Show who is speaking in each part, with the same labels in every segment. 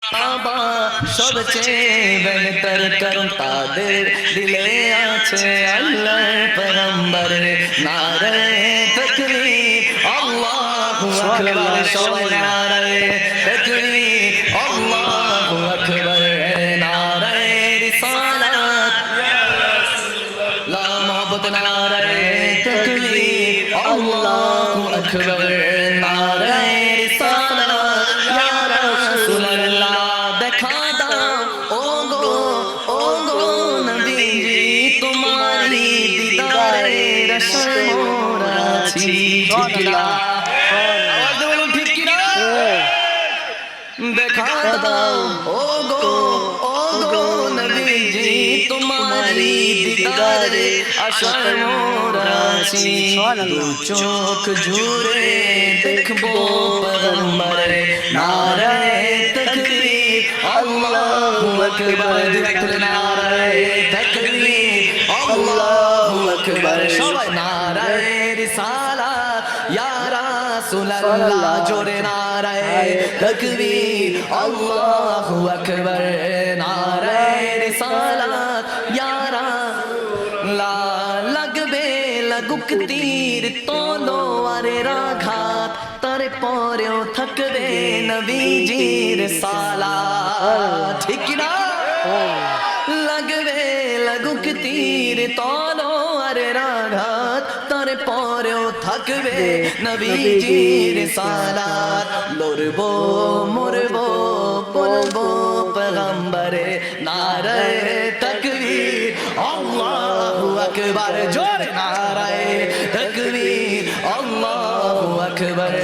Speaker 1: সাহাবা সবচেয়ে বেহতর করুন তাদের দিলে আছে আল্লাহর পয়গম্বরের নারে তাকবীর আল্লাহু আকবার সবাই নারে তাকবীর আল্লাহু আকবার নারে রিসালাত ইয়া রাসূলুল্লাহ মোহাম্মদ নারে তাকবীর আল্লাহু আকবার নারে রিসালাত ইয়া রাসূলুল্লাহ দেখা দাও ও গো নবীজি তোমারি দিদারে রসে মোরা আছি ঠিক না আওয়াজ বলুন ঠিক কি না দেখা দাও ও গো নবীজি তোমারি দিদারে আশা মোরা আছি দু চোখ জুড়ে দেখবো পয়গম্বর নারে তাকবীর আল্লাহু আকবার দিলে নারে তাকবীর আল্লাহু আকবার সবাই নারে রিসালাত ইয়া রাসূলুল্লাহ জোরে নারে তাকবীর আল্লাহু আকবার নারে রিসালাত ইয়া রাসূলুল্লাহ লাগবে লাগুক তীর তলোয়ারের আঘাত তারে পরেও থাকবে নবীজির সালাত ঠিক না লাগবে লাগুক তীর তলোয়ারের আঘাত তারে পরেও থাকবে নবীজির সালাত লড়বো মরবো বলবো পয়গম্বরে নারে তাকবীর আল্লাহু আকবার জোরে নারে তাকবীর আল্লাহু আকবার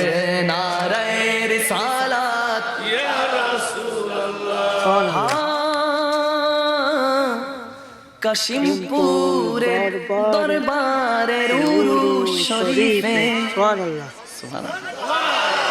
Speaker 1: নারে রিসালাত ইয়া রাসূলুল্লাহ কাশিমপুরের দরবারের উরুস শরীফে সুবহানাল্লাহ সুবহানাল্লাহ